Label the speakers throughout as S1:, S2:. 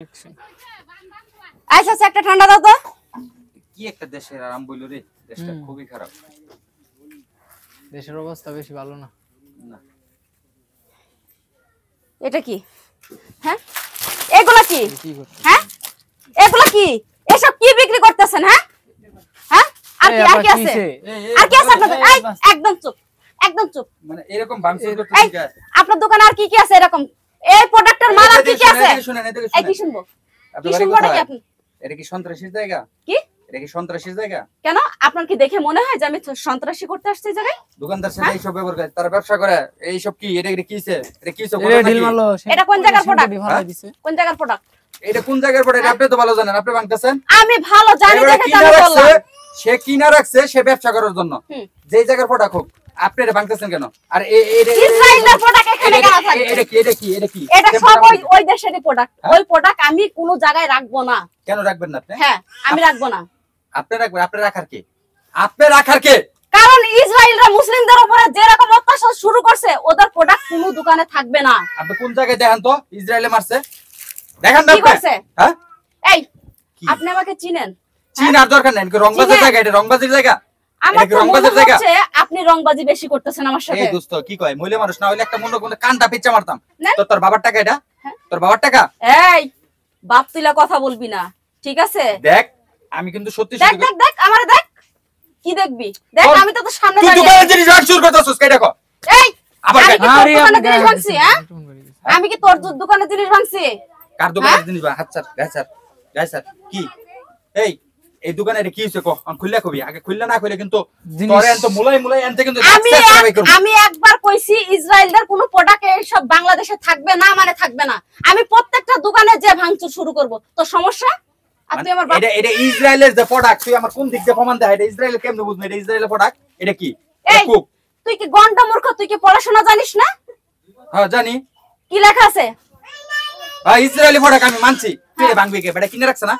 S1: আচ্ছা আচ্ছা একটা ঠান্ডা দাও তো।
S2: কি একটা দেশের আরাম বইল রে, দেশটা খুবই খারাপ।
S3: দেশের অবস্থা বেশি ভালো না।
S2: না
S1: এটা কি? হ্যাঁ এগুলা কি?
S3: কি করতে
S1: হ্যাঁ এগুলা কি? এসব কি বিক্রি করতেছেন? হ্যাঁ হ্যাঁ আর কি আর কি আছে? আর কি আছে আপনাদের? এই একদম চুপ, একদম চুপ।
S2: মানে এরকম ভাঙচুর করতে
S1: এই,
S2: ঠিক আছে।
S1: আপনার দোকানে আর কি কি আছে এরকম? এই প্রোডাক্টের মাল আর কি কি আছে?
S2: শুনেন এদিকে
S1: এই কি
S2: শুনেন।
S1: শুনবো? কি
S2: আপনার
S1: শুনবো
S2: বাড়ি
S1: নাকি
S2: কোথায়?
S1: আপনি?
S2: এটা কি সন্ত্রাসীর জায়গা?
S1: কি?
S2: এটা কি সন্ত্রাসীর জায়গা?
S1: কেন আপনার কি দেখে মনে হয় যে আমি সন্ত্রাসী করতে আসছি এই জায়গায়?
S2: দোকানদার সাথে এইসব ব্যবহার করে, তারা ব্যবসা করে। এইসব কি? এটা কিছে? এটা কিছে?
S3: এটা ঢিল মারলো।
S1: এটা কোন জায়গার প্রোডাক্ট?
S3: ভালো দিছে।
S1: কোন জায়গার প্রোডাক্ট?
S2: এটা কোন জায়গার পড়ে? এটা আপনি তো ভালো জানেন, আপনি ভাঙতেছেন।
S1: আমি ভালো জানি
S2: এবারে
S1: দেখে তো
S2: কিনা
S1: আমি
S2: রাখছে,
S1: বললাম।
S2: সে কিনা রাখছে সে ব্যবসা করার জন্য। যেই জায়গার প্রোডাক্ট হোক, আপনি এটা ভাঙতেছেন কেন? আর
S1: ইসরায়েলের প্রোডাক্ট এখানে কেন থাকবে?
S2: এটা কি? এটা কি? এটা কি?
S1: এটা সব ওই দেশেরই প্রোডাক্ট। ওই প্রোডাক্ট আমি কোনো জায়গায় রাখবো না।
S2: কেন রাখবেন না আপনি?
S1: হ্যাঁ আমি রাখবো না।
S2: আপনি রাখবেন? আপনি রাখার কে? আপনি রাখার কে?
S1: কারণ ইসরায়েলরা মুসলিমদের উপরে যে রকম অত্যাচার শুরু করছে, ওদের প্রোডাক্ট কোনো দোকানে থাকবে না।
S2: আপনি কোন জায়গায় দেখেন তো ইসরায়েলে মারছে? দেখেন না
S1: কি করছে?
S2: হ্যাঁ
S1: এই
S2: কি?
S1: আপনি আমাকে চিনেন?
S2: চীন আর দরকার নেই, রংবাজের জায়গা, এটা রংবাজের জায়গা।
S1: আমার
S2: এটা কি
S1: তো মনে
S2: রংবাজের জায়গা?
S1: হচ্ছে আপনি রংবাজি বেশি করতেছেন আমার সাথে।
S2: এই দোস্ত কি কয়, মহিলা মানুষ না হইলে একটা মনে কোন কানটা পিচ্চা মারতাম।
S1: নেন।
S2: তোর বাবার টাকা এটা?
S1: হ্যাঁ।
S2: তোর বাবার টাকা?
S1: এই বাপ তুইলা কথা বলবি না, ঠিক আছে?
S2: দেখ আমি কিন্তু সত্যি
S1: দেখ
S2: সত্যি
S1: দেখ দেখ আমারে দেখ। কি দেখবি? দেখ আমি তো তোর সামনে
S2: তুই
S1: দাঁড়িয়ে
S2: দোকানের
S1: আছি।
S2: জিনিস রাখ শুরু করতেছস কে? দেখো
S1: এই
S2: আবার
S1: আমি
S2: গায়ে-
S1: কি তোর
S3: আরে
S1: দোকানে
S3: আপনি
S1: জিনিস
S3: গায়ে
S1: ভাঙছি? হ্যাঁ আমি কি তোর দোকানে জিনিস ভাঙছি?
S2: কার দোকানের জিনিস বা? হাত স্যার গায় স্যার গায় স্যার কি? এই এই দোকানে এটা কি হইছে কো? খুললা কবি, আগে খুললা না কইলে কিন্তু
S3: জিনিস-
S2: তোরে এত মুলাই মুলাই আনতে কিন্তু
S1: আমি
S2: সাবস্ক্রাইব করব।
S1: আমি একবার কইছি ইসরায়েলের কোনো প্রোডাক্ট সব বাংলাদেশে থাকবে না, মানে থাকবে না। আমি প্রত্যেকটা দোকানে যে ভাঙচুর শুরু করব। তো সমস্যা? আর তুই আমার বাপ
S2: এটা এটা ইসরায়েলের যে প্রোডাক্ট, তুই আমার কোন দিক দিয়ে প্রমাণ দেয়? এটা ইসরায়েলের কেমনে বুঝবি এটা ইসরায়েলের প্রোডাক্ট? এটা কি?
S1: এই
S2: কুক।
S1: তুই কি গন্ডা মূর্খ? তুই কি পড়াশোনা জানিস না?
S2: হ্যাঁ জানি।
S1: কি লেখা আছে?
S2: হ্যাঁ ইসরায়েলি প্রোডাক্ট আমি মানছি। তুই এটা ভাঙবি কে? এটা কিনে রাখছ না?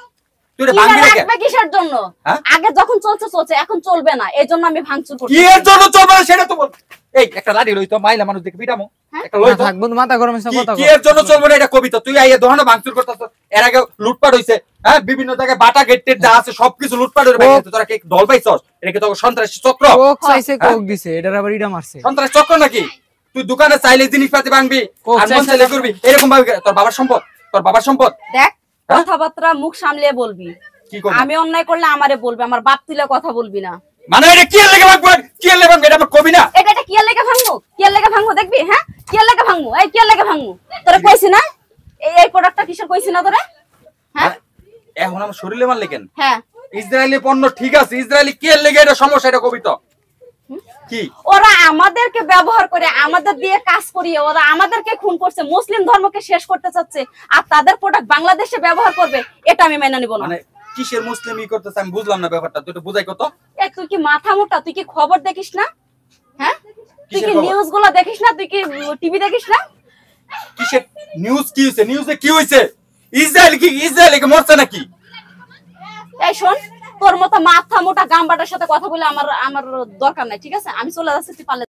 S2: তুই এটা
S1: কিনে
S2: ভাঙবি না কে?
S1: রাখবে কিসের জন্য?
S2: হ্যাঁ?
S1: আগে যখন চলছে চলছে, এখন চলবে না, এজন্য আমি ভাঙচুর করছি।
S2: কি এর জন্য চলবে না সেটা তো বল। এই একটা লাঠি লই তো, মাইলা মানুষ দেখে পিটামো।
S1: হ্যাঁ?
S2: একটা লই তো।
S3: থাকবো মাথা গরম হইছে কথা
S2: কি এর জন্য চলবে না এটা কবিতা? তুই আইয়া দোকানে ভাঙচুর করতেছ। এর আগে লুটপাট হইছে। হ্যাঁ বিভিন্ন জায়গায় বাটা গেটের যা আছে সবকিছু লুটপাট হয়ে গেছে। তোরা কি দল পাইছস? এটা কি তোর সন্ত্রাসী চক্র?
S3: কোক চাইছে
S2: হ্যাঁ?
S3: কোক দিছে এটার আবার ইডা মারছে।
S2: সন্ত্রাসী চক্র নাকি? তুই দোকানে চাইলে জিনিসপাতি ভাঙবি
S3: কোক
S2: আর মন
S3: চাইছে
S2: চাইলে
S3: না।
S2: করবি, এরকম ভাবে তোর বাবার সম্পদ? তোর বাবার সম্পদ
S1: দেখ
S2: হ্যাঁ?
S1: কথাবার্তা মুখ সামলিয়ে বলবি।
S2: কি করবি?
S1: আমি অন্যায় করলে আমারে বলবি, আমার বাপ তুলে কথা বলবি না।
S2: মানে এটা কি এর লেগে ভাঙবো? কি এর লেগে ভাঙবো? এটা আমার কবি না?
S1: এটা কি এর লেগে ভাঙবো? কি এর লেগে ভাঙবো দেখবি? হ্যাঁ কি এর লেগে ভাঙবো? এই কি এর লেগে ভাঙবো? তোরে কইছি না এই প্রোডাক্টটা কিসের কইছি না তোরে? হ্যাঁ
S2: এখন আমার শরীরে মারলে কেন?
S1: হ্যাঁ
S2: ইসরায়েলি পণ্য ঠিক আছে, ইসরায়েলি কি এর লেগে এটা সমস্যা? এটা কবি তো কি?
S1: ওরা আমাদেরকে ব্যবহার করে, আমাদের দিয়ে কাজ করিয়ে ওরা আমাদেরকে খুন করছে, মুসলিম ধর্মকে শেষ করতে চাচ্ছে, আর তাদের প্রোডাক্ট বাংলাদেশে ব্যবহার করবে, এটা আমি মেনে নিব না।
S2: মানে কিসের মুসলিম ই করতেছে আমি বুঝলাম না ব্যাপারটা, তুই একটু বুঝাই কত।
S1: এই তুই কি মাথা মোটা? তুই কি খবর দেখিস না? হ্যাঁ তুই
S2: কিসের
S1: কি
S2: খবর?
S1: নিউজ গুলো দেখিস না? তুই কি টিভি দেখিস না?
S2: কিসের নিউজ? কি হইছে? নিউজে কি হইছে? ইসরায়েল কি মরছে নাকি?
S1: এই শোন, তোর মতো মাথা মোটা গাম্বাটার সাথে কথা বলে আমার আমার দরকার নাই, ঠিক আছে? আমি চলে যাচ্ছি, তুই পারলে